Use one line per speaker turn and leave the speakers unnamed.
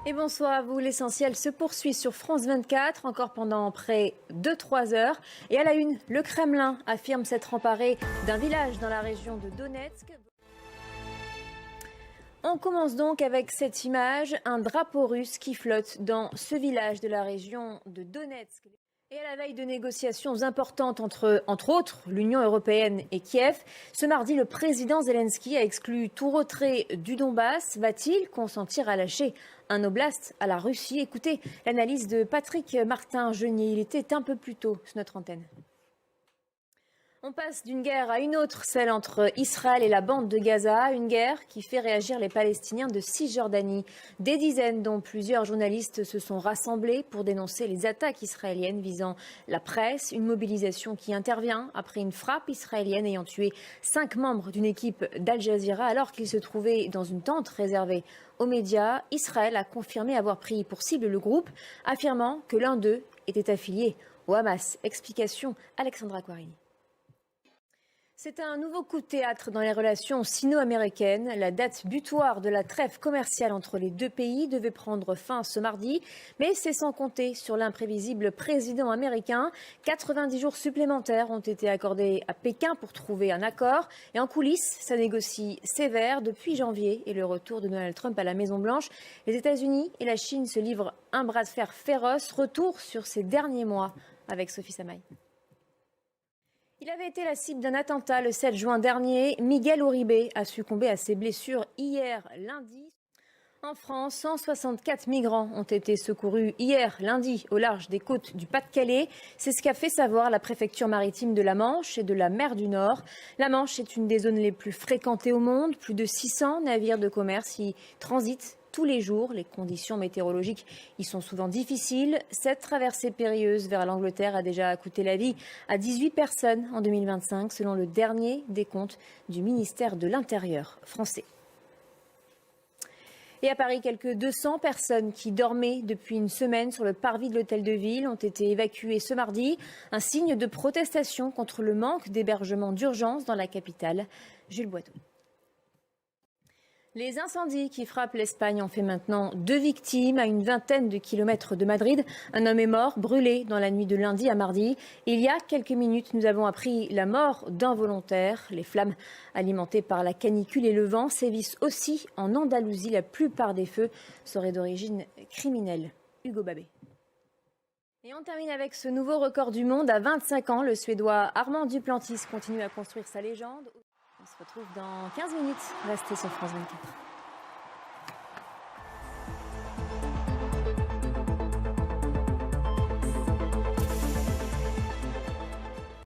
Et bonsoir à vous. L'essentiel se poursuit sur France 24, encore pendant près de 3 heures. Et à la une, le Kremlin affirme s'être emparé d'un village dans la région de Donetsk. On commence donc avec cette image, un drapeau russe qui flotte dans ce village de la région de Donetsk. Et à la veille de négociations importantes entre autres, l'Union européenne et Kiev, ce mardi, le président Zelensky a exclu tout retrait du Donbass. Va-t-il consentir à lâcher un oblast à la Russie? Écoutez l'analyse de Patrick Martin-Genier. Il était un peu plus tôt sur notre antenne. On passe d'une guerre à une autre, celle entre Israël et la bande de Gaza, une guerre qui fait réagir les Palestiniens de Cisjordanie. Des dizaines, dont plusieurs journalistes, se sont rassemblés pour dénoncer les attaques israéliennes visant la presse, une mobilisation qui intervient après une frappe israélienne ayant tué 5 membres d'une équipe d'Al Jazeera alors qu'ils se trouvaient dans une tente réservée aux médias. Israël a confirmé avoir pris pour cible le groupe, affirmant que l'un d'eux était affilié au Hamas. Explication Alexandra Quarini. C'est un nouveau coup de théâtre dans les relations sino-américaines. La date butoir de la trêve commerciale entre les deux pays devait prendre fin ce mardi, mais c'est sans compter sur l'imprévisible président américain. 90 jours supplémentaires ont été accordés à Pékin pour trouver un accord. Et en coulisses, ça négocie sévère. Depuis janvier et le retour de Donald Trump à la Maison-Blanche, les États-Unis et la Chine se livrent un bras de fer féroce. Retour sur ces derniers mois avec Sophie Samaï. Il avait été la cible d'un attentat le 7 juin dernier. Miguel Uribe a succombé à ses blessures hier lundi. En France, 164 migrants ont été secourus hier lundi au large des côtes du Pas-de-Calais. C'est ce qu'a fait savoir la préfecture maritime de la Manche et de la mer du Nord. La Manche est une des zones les plus fréquentées au monde. Plus de 600 navires de commerce y transitent tous les jours. Les conditions météorologiques y sont souvent difficiles. Cette traversée périlleuse vers l'Angleterre a déjà coûté la vie à 18 personnes en 2025, selon le dernier décompte du ministère de l'Intérieur français. Et à Paris, quelques 200 personnes qui dormaient depuis une semaine sur le parvis de l'hôtel de ville ont été évacuées ce mardi. Un signe de protestation contre le manque d'hébergement d'urgence dans la capitale. Jules Boiteau. Les incendies qui frappent l'Espagne ont fait maintenant 2 victimes à une vingtaine de kilomètres de Madrid. Un homme est mort, brûlé dans la nuit de lundi à mardi. Il y a quelques minutes, nous avons appris la mort d'un volontaire. Les flammes alimentées par la canicule et le vent sévissent aussi en Andalousie. La plupart des feux seraient d'origine criminelle. Hugo Babé. Et on termine avec ce nouveau record du monde. À 25 ans, le Suédois Armand Duplantis continue à construire sa légende. On se retrouve dans 15 minutes. Restez sur France 24.